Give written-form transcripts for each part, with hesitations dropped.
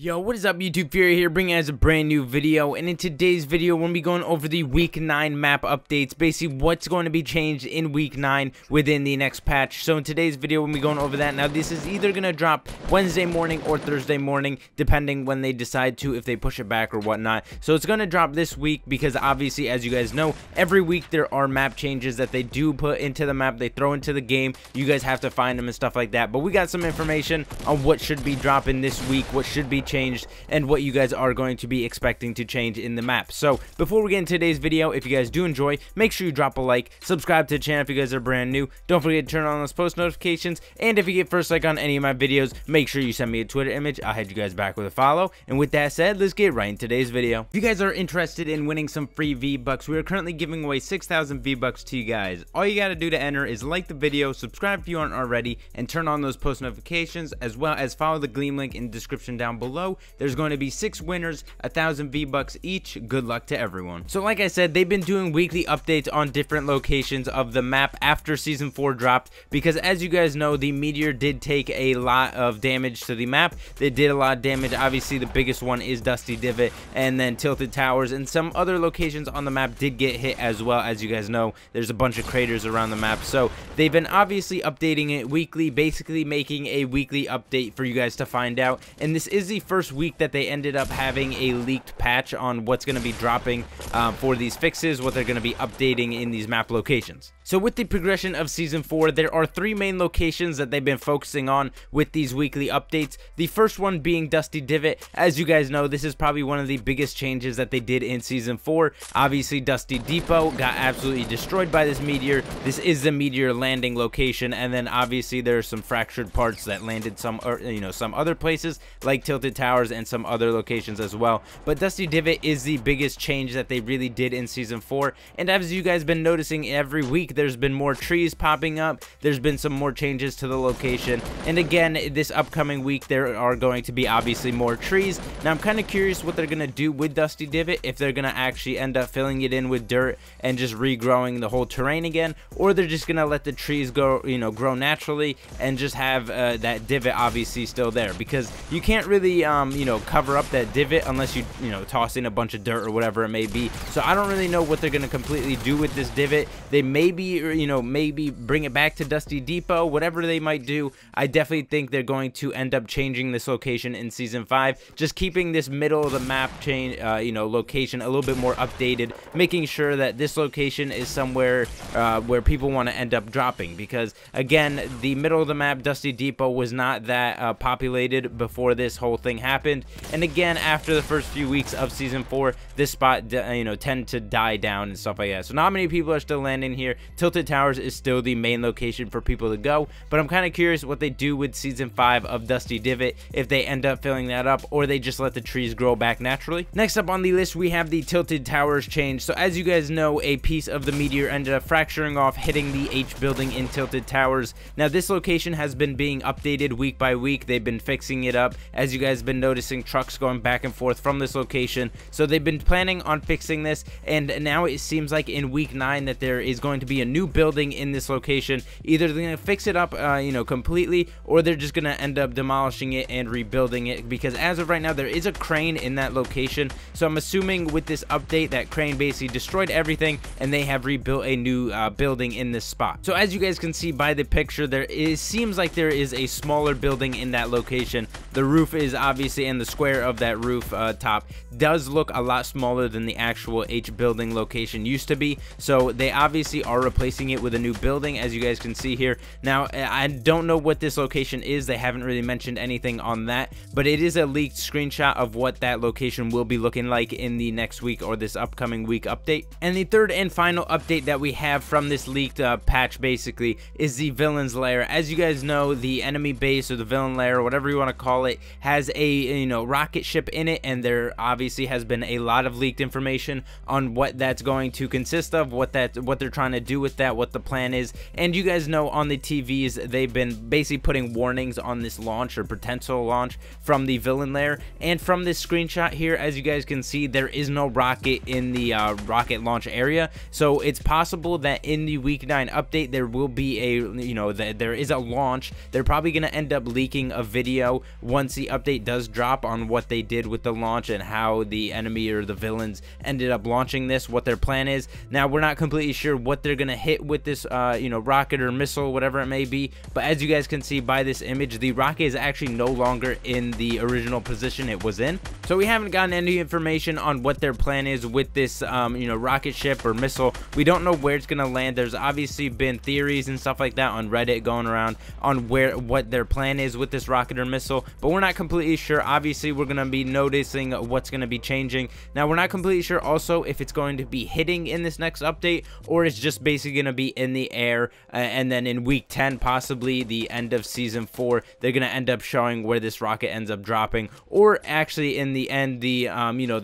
Yo, what is up YouTube? Fury here, bringing you guys a brand new video, and in today's video we're going to be going over the week 9 map updates, basically what's going to be changed in week 9 within the next patch. So in today's video we're going to be going over that. Now this is either going to drop Wednesday morning or Thursday morning, depending when they decide to, if they push it back or whatnot. So it's going to drop this week because obviously, as you guys know, every week there are map changes that they do put into the map, they throw into the game. You guys have to find them and stuff like that, but we got some information on what should be dropping this week, what should be changed, and what you guys are going to be expecting to change in the map. So before we get into today's video, if you guys do enjoy, make sure you drop a like, subscribe to the channel if you guys are brand new, don't forget to turn on those post notifications, and if you get first like on any of my videos, make sure you send me a Twitter image. I'll head you guys back with a follow. And with that said, let's get right into today's video. If you guys are interested in winning some free V-Bucks, we are currently giving away 6,000 V-Bucks to you guys. All you got to do to enter is like the video, subscribe if you aren't already, and turn on those post notifications, as well as follow the Gleam link in the description down below. There's going to be 6 winners, 1,000 V-Bucks each. Good luck to everyone. So like I said, they've been doing weekly updates on different locations of the map after season 4 dropped, because as you guys know, the meteor did take a lot of damage to the map. They did a lot of damage. Obviously the biggest one is Dusty Divot, and then Tilted Towers, and some other locations on the map did get hit as well. As you guys know, there's a bunch of craters around the map, so they've been obviously updating it weekly, basically making a weekly update for you guys to find out. And this is the first week that they ended up having a leaked patch on what's going to be dropping for these fixes, what they're going to be updating in these map locations. So with the progression of season 4, there are 3 main locations that they've been focusing on with these weekly updates. The first one being Dusty Divot. As you guys know, this is probably one of the biggest changes that they did in season 4. Obviously Dusty Depot got absolutely destroyed by this meteor. This is the meteor landing location, and then obviously there are some fractured parts that landed some other places like Tilted Towers and some other locations as well. But Dusty Divot is the biggest change that they really did in season 4, and as you guys been noticing, every week there's been more trees popping up, there's been some more changes to the location, and again this upcoming week there are going to be obviously more trees. Now I'm kind of curious what they're gonna do with Dusty Divot, if they're gonna actually end up filling it in with dirt and just regrowing the whole terrain again, or they're just gonna let the trees go, grow naturally and just have that divot obviously still there, because you can't really cover up that divot unless you toss in a bunch of dirt or whatever it may be. So I don't really know what they're gonna completely do with this divot. They maybe maybe bring it back to Dusty Depot, whatever they might do. I definitely think they're going to end up changing this location in season 5, just keeping this middle of the map location a little bit more updated, making sure that this location is somewhere where people want to end up dropping, because again, the middle of the map, Dusty Depot, was not that populated before this whole thing happened, and again after the first few weeks of season 4, this spot tend to die down and stuff like that. So not many people are still landing here. Tilted Towers is still the main location for people to go, but I'm kind of curious what they do with season 5 of Dusty Divot, if they end up filling that up or they just let the trees grow back naturally. Next up on the list, we have the Tilted Towers change. So as you guys know, a piece of the meteor ended up fracturing off, hitting the H building in Tilted Towers. Now this location has been being updated week by week. They've been fixing it up. As you guys have been noticing, trucks going back and forth from this location, so they've been planning on fixing this, and now it seems like in week 9 that there is going to be a new building in this location. Either they're going to fix it up completely, or they're just going to end up demolishing it and rebuilding it, because as of right now there is a crane in that location. So I'm assuming with this update that crane basically destroyed everything and they have rebuilt a new building in this spot. So as you guys can see by the picture, seems like there is a smaller building in that location. The roof is obviously, and the square of that roof top does look a lot smaller than the actual H building location used to be. So they obviously are replacing it with a new building, as you guys can see here. Now I don't know what this location is. They haven't really mentioned anything on that, but it is a leaked screenshot of what that location will be looking like in the next week or this upcoming week update. And the third and final update that we have from this leaked patch basically is the Villain's Lair. As you guys know, the enemy base, or the Villain Lair, or whatever you want to call it, has a rocket ship in it, and there obviously has been a lot of leaked information on what that's going to consist of, what they're trying to do with that, what the plan is. And you guys know on the TVs they've been basically putting warnings on this launch or potential launch from the Villain Lair, and from this screenshot here, as you guys can see, there is no rocket in the rocket launch area. So it's possible that in the week 9 update there will be a there is a launch. They're probably going to end up leaking a video once the update does drop on what they did with the launch and how the enemy or the villains ended up launching this, what their plan is. Now, we're not completely sure what they're gonna hit with this rocket or missile, whatever it may be, but as you guys can see by this image, the rocket is actually no longer in the original position it was in. So we haven't gotten any information on what their plan is with this rocket ship or missile. We don't know where it's gonna land. There's obviously been theories and stuff like that on Reddit going around on what their plan is with this rocket or missile, but we're not completely sure. Obviously, we're gonna be noticing what's gonna be changing. Now, we're not completely sure also if it's going to be hitting in this next update, or it's just basically gonna be in the air, and then in week 10, possibly the end of season 4, they're gonna end up showing where this rocket ends up dropping, or actually in the end, the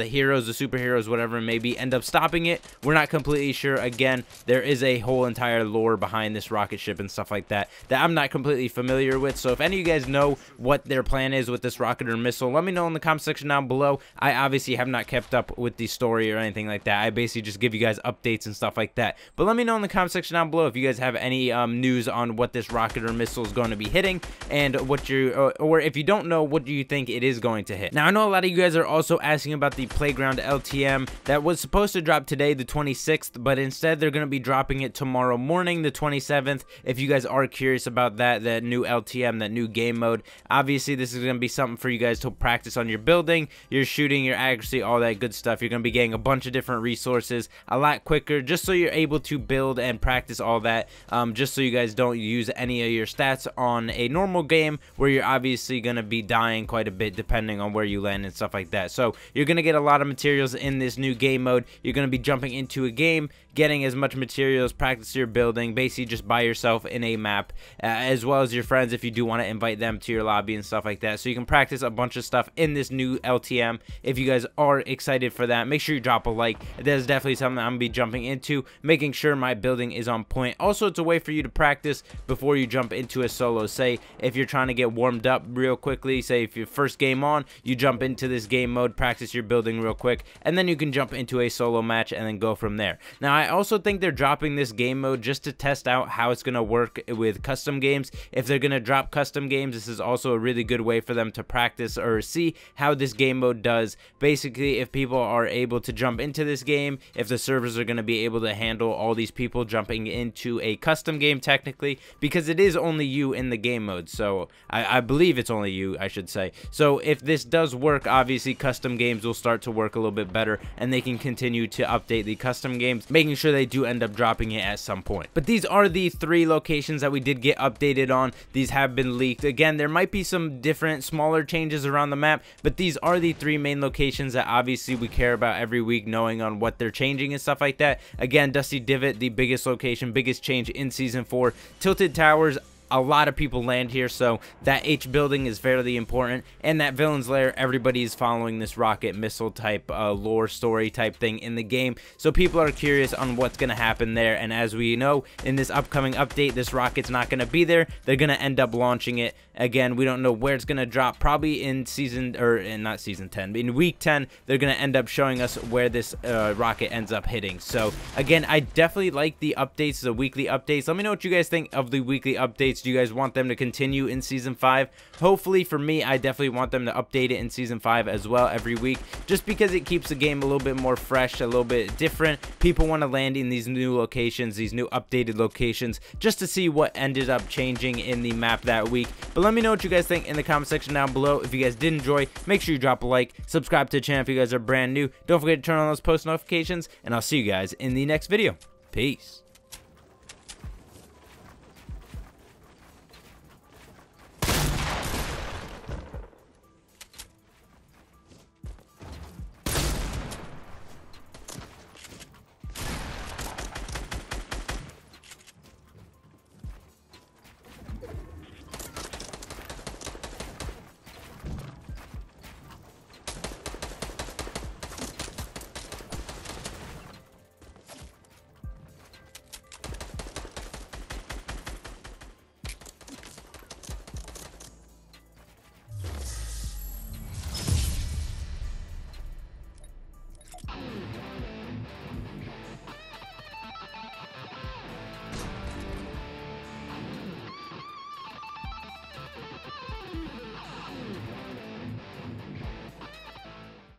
the heroes, the superheroes, whatever it may be, end up stopping it. We're not completely sure. Again, there is a whole entire lore behind this rocket ship and stuff like that I'm not completely familiar with. So if any of you guys know what their plan is with this rocket or missile, let me know in the comment section down below. I obviously have not kept up with the story or anything like that. I basically just give you guys updates and stuff like that, but let me know in the comment section down below if you guys have any news on what this rocket or missile is going to be hitting, and what or if you don't know, what do you think it is going to hit. Now, I know a lot of you guys are also asking about the playground LTM that was supposed to drop today, the 26th, but instead they're going to be dropping it tomorrow morning, the 27th. If you guys are curious about that new LTM, that new game mode, obviously this is going to be something for you guys to practice on your building, your shooting, your accuracy, all that good stuff. You're going to be getting a bunch of different resources a lot quicker, just so you're able to build and practice all that, just so you guys don't use any of your stats on a normal game where you're obviously going to be dying quite a bit depending on where you land and stuff like that. So you're going to get a lot of materials in this new game mode. You're going to be jumping into a game, getting as much materials, practice your building, basically just by yourself in a map, as well as your friends if you do want to invite them to your lobby and stuff like that. So you can practice a bunch of stuff in this new LTM. If you guys are excited for that, make sure you drop a like. That is definitely something I'm going to be jumping into, making sure my building is on point. Also, it's a way for you to practice before you jump into a solo. Say if you're trying to get warmed up real quickly, say if your first game on, you jump into this game mode, practice your building real quick, and then you can jump into a solo match and then go from there. Now, I also think they're dropping this game mode just to test out how it's going to work with custom games. If they're going to drop custom games, this is also a really good way for them to practice or see how this game mode does. Basically, if people are able to jump into this game, if the servers are going to be able to handle all these people jumping into a custom game technically, because it is only you in the game mode. So I believe it's only you, I should say. So if this does work, obviously custom games will start to work a little bit better, and they can continue to update the custom games, making sure they do end up dropping it at some point. But these are the 3 locations that we did get updated on. These have been leaked. Again, there might be some different smaller changes around the map, but these are the 3 main locations that obviously we care about every week, knowing on what they're changing and stuff like that. Again, Dusty Divot, the biggest location, biggest change in season 4. Tilted Towers, a lot of people land here, so that H building is fairly important, and that Villain's Lair, everybody is following this rocket missile type lore story type thing in the game, so people are curious on what's going to happen there. And as we know, in this upcoming update, this rocket's not going to be there. They're going to end up launching it. Again, we don't know where it's going to drop, probably in not season 10, but in week 10 they're going to end up showing us where this rocket ends up hitting. So again, I definitely like the updates, the weekly updates. Let me know what you guys think of the weekly updates. Do you guys want them to continue in season 5? Hopefully, for me, I definitely want them to update it in season 5 as well every week, just because it keeps the game a little bit more fresh, a little bit different. People want to land in these new locations, these new updated locations, just to see what ended up changing in the map that week. But let me know what you guys think in the comment section down below. If you guys did enjoy, make sure you drop a like, subscribe to the channel if you guys are brand new. Don't forget to turn on those post notifications, and I'll see you guys in the next video. Peace.